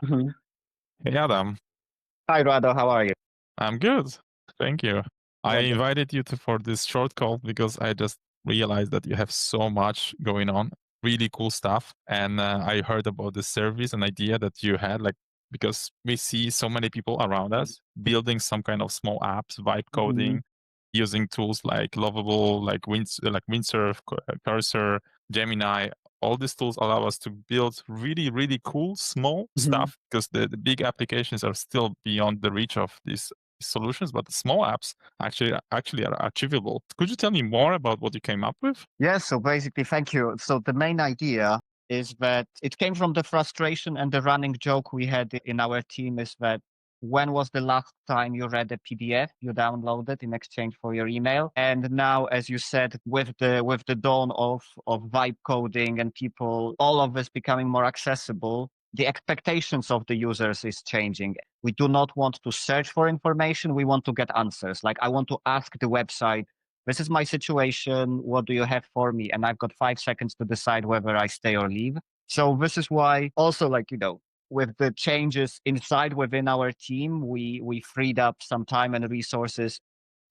Mhm. Hey Adam, Hi, Rado. How are you? I'm good. Thank you. I Wonderful. invited you for this short call because I just realized that you have so much going on, really cool stuff. And I heard about the service and idea that you had, like, because we see so many people around us building some kind of small apps, vibe Mhm. coding, using tools like Lovable, like Windsurf, Cursor, Gemini. All these tools allow us to build really, really cool small Mhm. stuff because the big applications are still beyond the reach of these solutions, but the small apps actually are achievable. Could you tell me more about what you came up with? Yeah, so basically, thank you. So the main idea is that it came from the frustration, and the running joke we had in our team is that when was the last time you read a PDF you downloaded in exchange for your email? And now, as you said, with the dawn of vibe coding and people, all of this becoming more accessible, the expectations of the users is changing. We do not want to search for information. We want to get answers. Like, I want to ask the website, this is my situation. What do you have for me? And I've got 5 seconds to decide whether I stay or leave. So this is why also, like, with the changes inside within our team, we freed up some time and resources,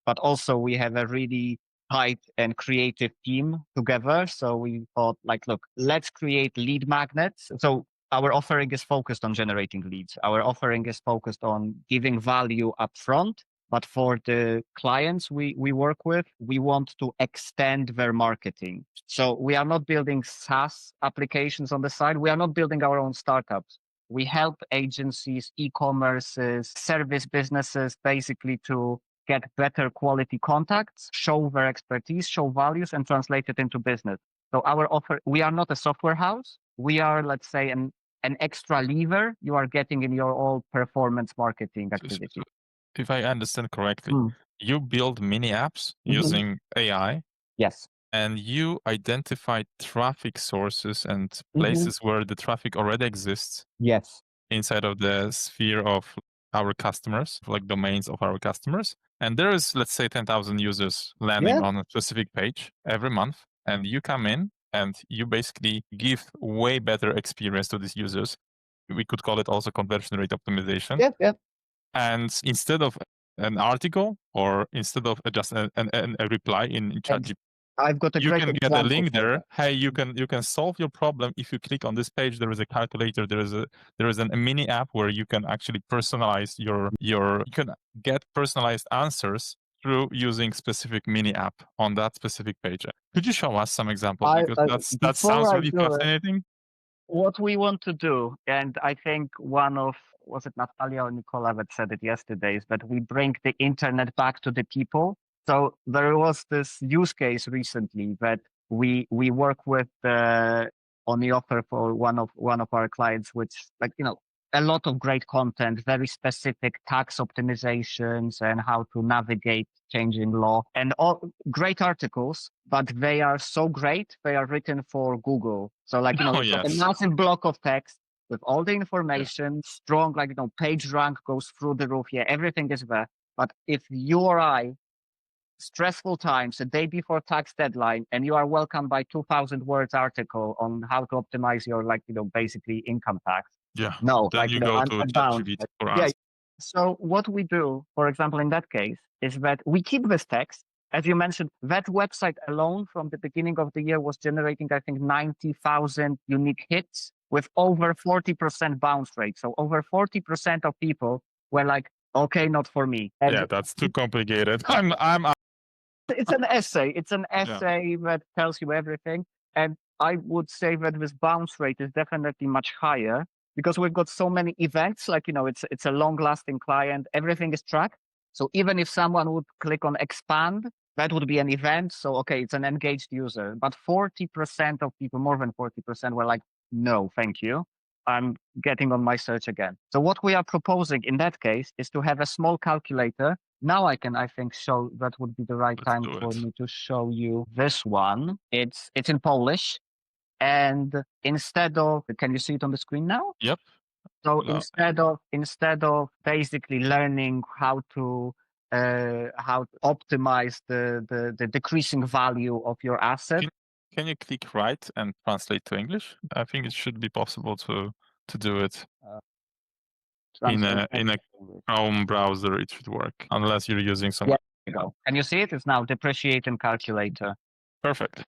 but also we have a really tight and creative team together. So we thought, like, look, let's create lead magnets. So our offering is focused on generating leads. Our offering is focused on giving value upfront. But for the clients we work with, we want to extend their marketing. So we are not building SaaS applications on the side. We are not building our own startups. We help agencies, e-commerces, service businesses basically to get better quality contacts, show their expertise, show values, and translate it into business. So our offer, we are not a software house. We are, let's say, an extra lever you are getting in your all performance marketing So activity. if I understand correctly, Mm. you build mini apps Mhm. using AI Yes. and you identify traffic sources and Mhm. places where the traffic already exists Yes. inside of the sphere of our customers, like domains of our customers. And there is, let's say, 10,000 users landing Yeah. on a specific page every month. And you come in and you basically give way better experience to these users. We could call it also conversion rate optimization. Yeah. Yeah. And instead of an article or instead of just a reply in Ex- ChatGPT, I've got a you great can get a example link for there. that. Hey, you can solve your problem if you click on this page. There is a calculator. There is a mini app where you can actually personalize your you can get personalized answers through using specific mini app on that specific page. Could you show us some examples I because that before sounds I really do it, fascinating. what we want to do, and I think one of, was it Natalia or Nicola that said it yesterday, is that we bring the internet back to the people. So there was this use case recently that we work with on the offer for one of our clients, which, like, a lot of great content, very specific tax optimizations and how to navigate changing law, and all great articles, but they are so great. They are written for Google. So, like, Oh you've got a yes, massive block of text with all the yeah, information, strong, like, page rank goes through the roof. Yeah, everything is there. But if you or I, stressful times, a day before tax deadline, and you are welcomed by 2,000 words article on how to optimize your, like, basically income tax. yeah. No, Then like, you go to I'm bound. ChatGPT for Yeah. answers. So what we do, for example, in that case, is that we keep this text. As you mentioned, that website alone from the beginning of the year was generating, I think, 90,000 unique hits with over 40% bounce rate. So over 40% of people were like, okay, not for me. Yeah, And that's too complicated. I'm it's an essay. It's an yeah. essay that tells you everything. And I would say that this bounce rate is definitely much higher because we've got so many events. Like, it's a long lasting client. Everything is tracked. So even if someone would click on expand, that would be an event. So, okay, it's an engaged user. But 40% of people, more than 40%, were like, no, thank you. I'm getting on my search again. So what we are proposing in that case is to have a small calculator. Now I think, show, that would be the right Let's time do for it. me to show you this one. It's in Polish. And instead of, can you see it on the screen now? Yep. So No. instead of basically learning how to optimize the decreasing value of your asset. Can can you click right and translate to English? I think it should be possible to do it. in a Translate. Chrome browser, it should work, unless you're using some. Yeah, there you go. Can you see it? It's now depreciation calculator. Perfect.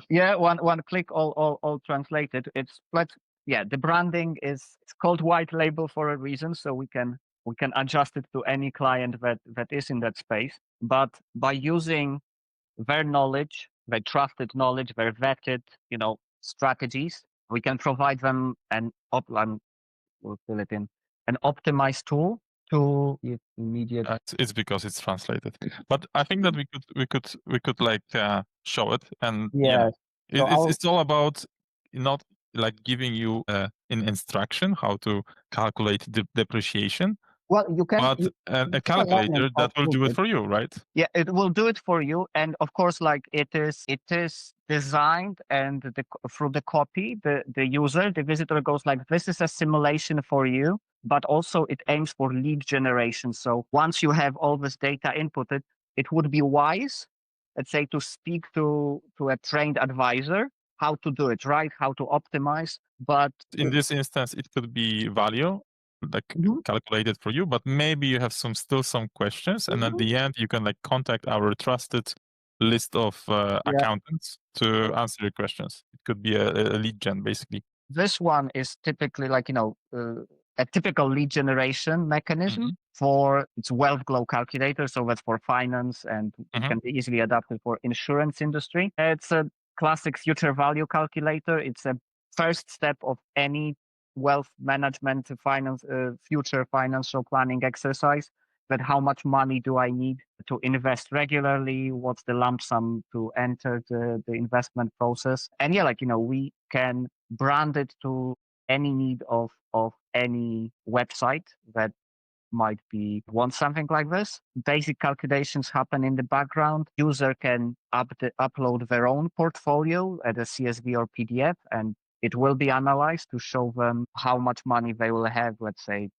Yeah, one click, all translated. The branding it's called white label for a reason, so we can adjust it to any client that is in that space. But by using their knowledge, their trusted knowledge, their vetted, strategies, we can provide them we'll fill it in, an optimized tool to give immediate. It's because it's translated, but I think that we could like show it, and Yeah. it's all about not like giving you an instruction how to calculate the depreciation, Well, you can, but a calculator that will do it for you, right? Yeah, it will do it for you, and of course, like it is designed, and through the copy, the visitor goes like, "This is a simulation for you," but also it aims for lead generation. So once you have all this data inputted, it would be wise, let's say, to speak to a trained advisor how to do it right, how to optimize. But in this instance, it could be value, like calculated for you, but maybe you have still some questions, and at the end you can like contact our trusted list of accountants to answer your questions. It could be a lead gen, basically. This one is typically like a typical lead generation mechanism for its wealth glow calculator. So that's for finance, and it can be easily adapted for insurance industry. It's a classic future value calculator. It's a first step of any wealth management, finance, future financial planning exercise. That how much money do I need to invest regularly? What's the lump sum to enter the investment process? And we can brand it to any need of any website that might want something like this. Basic calculations happen in the background. User can upload their own portfolio at a CSV or PDF, and it will be analyzed to show them how much money they will have, let's say,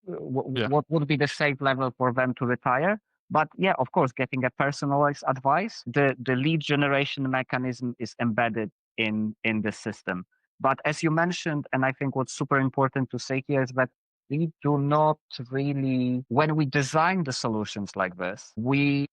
what would be the safe level for them to retire. But yeah, of course, getting a personalized advice, the lead generation mechanism is embedded in the system. But as you mentioned, and I think what's super important to say here is that we do not really, when we design the solutions like this,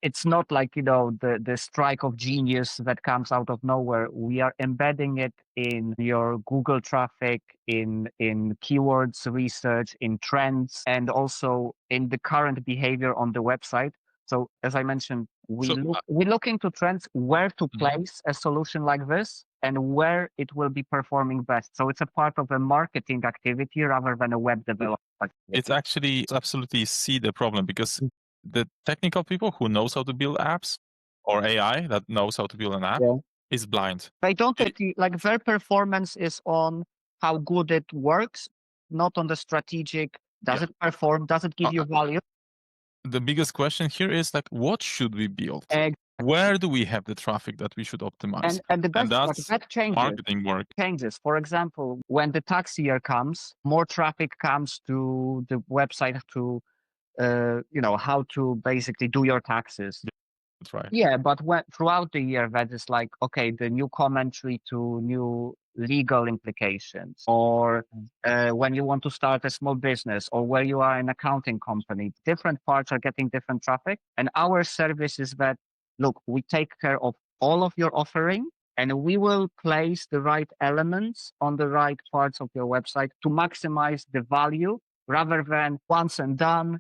it's not like, the strike of genius that comes out of nowhere. We are embedding it in your Google traffic, in keywords research, in trends, and also in the current behavior on the website. So as I mentioned, we look into trends, where to place a solution like this and where it will be performing best. So it's a part of a marketing activity rather than a web development activity. It's actually absolutely see the problem, because the technical people who knows how to build apps, or AI that knows how to build an app, is blind. They don't like their performance is on how good it works, not on the strategic. Does it perform? Does it give you value? The biggest question here is like, what should we build? Where do we have the traffic that we should optimize? And the best part, that's that changes. Marketing work. Changes. For example, when the tax year comes, more traffic comes to the website to, how to basically do your taxes. That's right. Yeah, but throughout the year, that is like, okay, the new commentary to new legal implications, or when you want to start a small business, or where you are an accounting company, different parts are getting different traffic. And our service is that, look, we take care of all of your offering, and we will place the right elements on the right parts of your website to maximize the value, rather than once and done,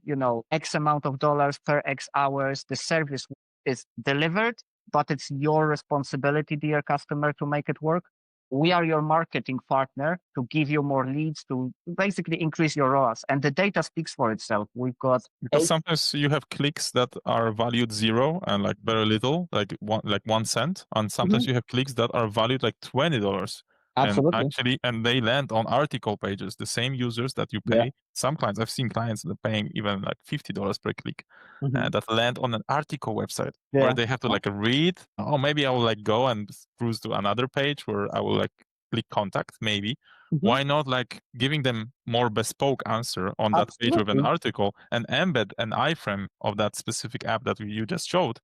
X amount of dollars per X hours. The service is delivered, but it's your responsibility, dear customer, to make it work. We are your marketing partner to give you more leads, to basically increase your ROAS. And the data speaks for itself. We've got because sometimes you have clicks that are valued 0 and like very little, like 1 cent, and sometimes you have clicks that are valued like $20. Absolutely. And they land on article pages, the same users that you pay. Some clients, I've seen clients that are paying even like $50 per click, that land on an article website where they have to like read. Oh, maybe I will like go and cruise to another page where I will like click contact, maybe. Why not like giving them more bespoke answer on that page with an article, and embed an iframe of that specific app that you just showed,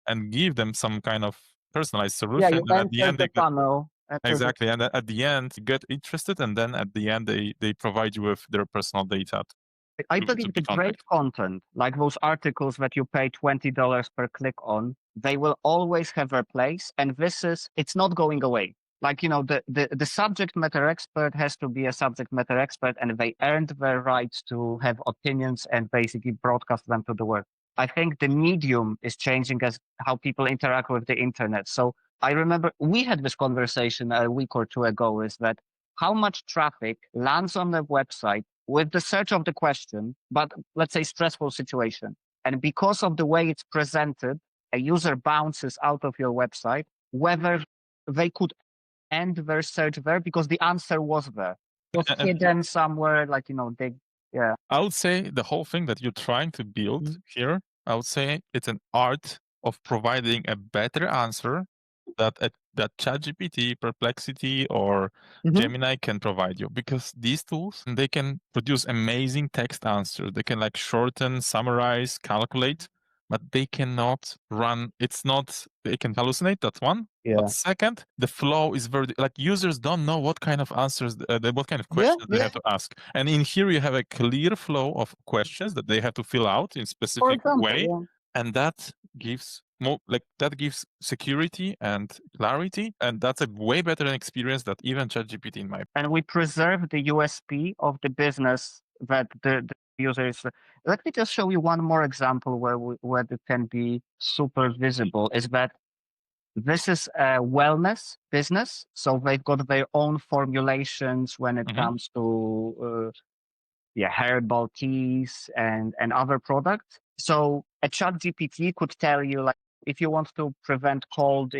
and give them some kind of personalized solution. You and at the end, the funnel, Exactly. And at the end, you get interested, and then at the end, they provide you with their personal data I to believe the be great contacted. content, like those articles that you pay $20 per click on, they will always have their place. And it's not going away. Like, the subject matter expert has to be a subject matter expert, and they earned their rights to have opinions and basically broadcast them to the world. I think the medium is changing as how people interact with the internet. So I remember we had this conversation a week or two ago, is that how much traffic lands on the website with the search of the question, but let's say stressful situation. And because of the way it's presented, a user bounces out of your website, whether they could end their search there because the answer was there. It was hidden somewhere, like, yeah. I would say the whole thing that you're trying to build here, I would say it's an art of providing a better answer that ChatGPT, Perplexity, or Gemini can provide you, because these tools, they can produce amazing text answers. They can like shorten, summarize, calculate, but they cannot run. It's not. They can hallucinate. That's one. Yeah. But second, the flow is very like users don't know what kind of answers, what kind of Yeah, questions they yeah. have to ask. And in here, you have a clear flow of questions that they have to fill out in For specific example, way, yeah. and that gives more like that gives security and clarity, and that's a way better experience than even ChatGPT in my. And we preserve the USP of the business that the user is. Let me just show you one more example where it can be super visible. Is that this is a wellness business, so they've got their own formulations when it comes to herbal teas and other products. So a chat GPT could tell you, like, if you want to prevent cold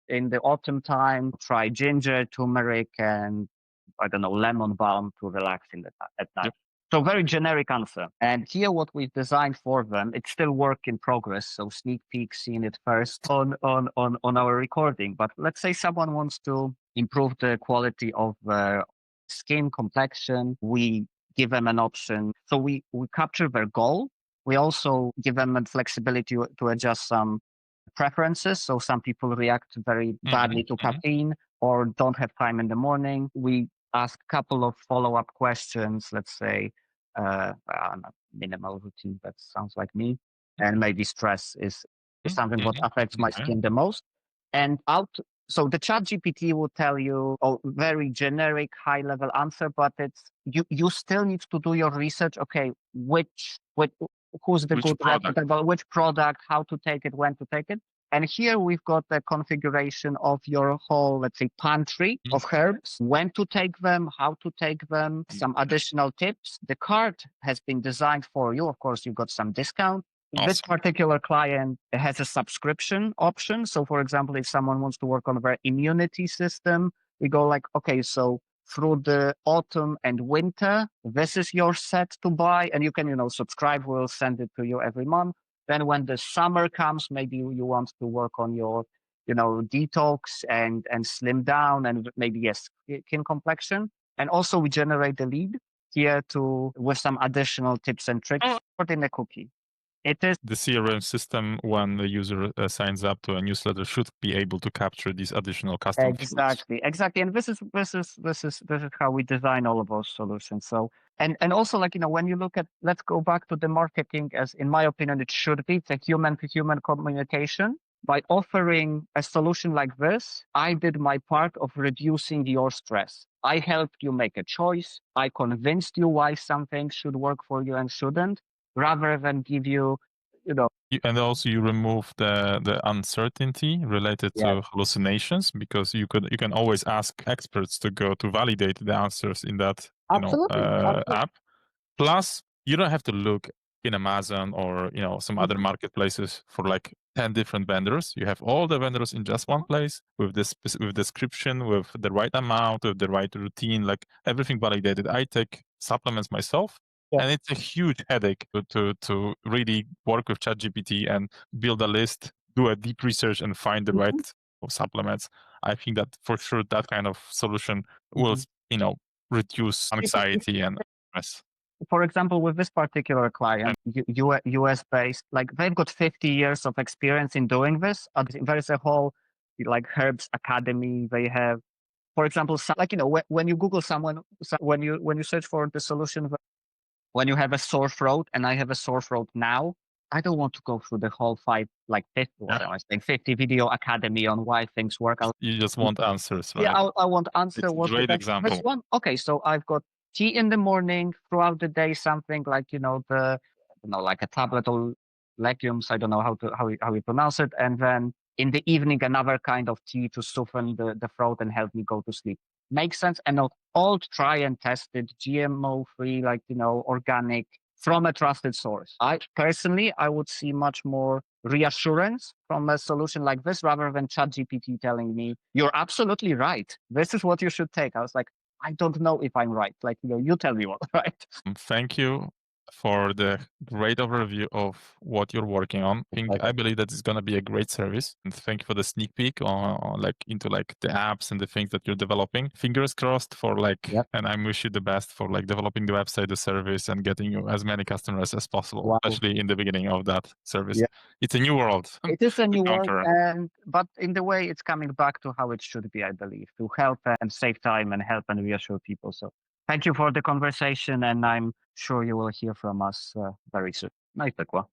in the autumn time, try ginger, turmeric, and I don't know, lemon balm to relax at night. Yep. So very generic answer. And here what we've designed for them, it's still work in progress. So sneak peek seeing it first on our recording. But let's say someone wants to improve the quality of their skin complexion. We give them an option. So we capture their goal. We also give them a flexibility to adjust some preferences. So some people react very badly to caffeine or don't have time in the morning. We ask a couple of follow-up questions, let's say, minimal routine, that sounds like me. And maybe stress is something what affects my skin the most. And so the chat GPT will tell you a very generic, high-level answer, but you still need to do your research. Okay, who's the good reputable, which product, how to take it, when to take it. And here we've got the configuration of your whole, let's say, pantry of herbs, when to take them, how to take them, some additional tips. The cart has been designed for you. Of course, you got some discount. Awesome. This particular client has a subscription option. So, for example, if someone wants to work on their immunity system, we go like, okay, so through the autumn and winter, this is your set to buy, and you can, subscribe. We'll send it to you every month. Then when the summer comes, maybe you want to work on your, detox and slim down, and maybe skin complexion. And also we generate the lead here with some additional tips and tricks put in a cookie. It is the CRM system, when the user signs up to a newsletter, should be able to capture these additional custom fields. Exactly. And this is how we design all of those solutions. So and also, like, when you look at, let's go back to the marketing, as in my opinion it should be, it's a human to human communication. By offering a solution like this, I did my part of reducing your stress. I helped you make a choice. I convinced you why something should work for you and shouldn't, rather than give you, And also you remove the uncertainty related to hallucinations, because you can always ask experts to validate the answers in that Absolutely. app. Plus, you don't have to look in Amazon or some other marketplaces for like 10 different vendors. You have all the vendors in just one place with this with description, with the right amount, with the right routine, like everything validated. I take supplements myself. Yeah. And it's a huge headache to really work with ChatGPT and build a list, do a deep research, and find the right supplements. I think that for sure that kind of solution will, reduce anxiety and stress. For example, with this particular client, US based, like they've got 50 years of experience in doing this. There is a whole like Herbs Academy they have. For example, like, when you Google someone, when you search for the solution, when you have a sore throat and I have a sore throat now, I don't want to go through the whole 50, what Yeah. am I saying, 50 video academy on why things work. You just want answers, Yeah, right? I want answer. It's a What's the great best example. one? Okay, so I've got tea in the morning, throughout the day, something like, like a tablet or legumes. I don't know how you pronounce it. And then in the evening, another kind of tea to soften the throat and help me go to sleep. Makes sense. And all try and tested, GMO free, organic, from a trusted source. I would see much more reassurance from a solution like this rather than ChatGPT telling me, you're absolutely right. This is what you should take. I was like, I don't know if I'm right. Like, you tell me what, right? Thank you for the great overview of what you're working on. I believe that it's going to be a great service. And thank you for the sneak peek into the apps and the things that you're developing. Fingers crossed for Yep. and I wish you the best for developing the website, the service, and getting you as many customers as possible, Wow. especially in the beginning of that service. Yeah. It's a new world. It is a new world, conquer. but in the way it's coming back to how it should be, I believe, to help and save time and help and reassure people. So thank you for the conversation, and I'm sure you will hear from us very soon. Najpierw.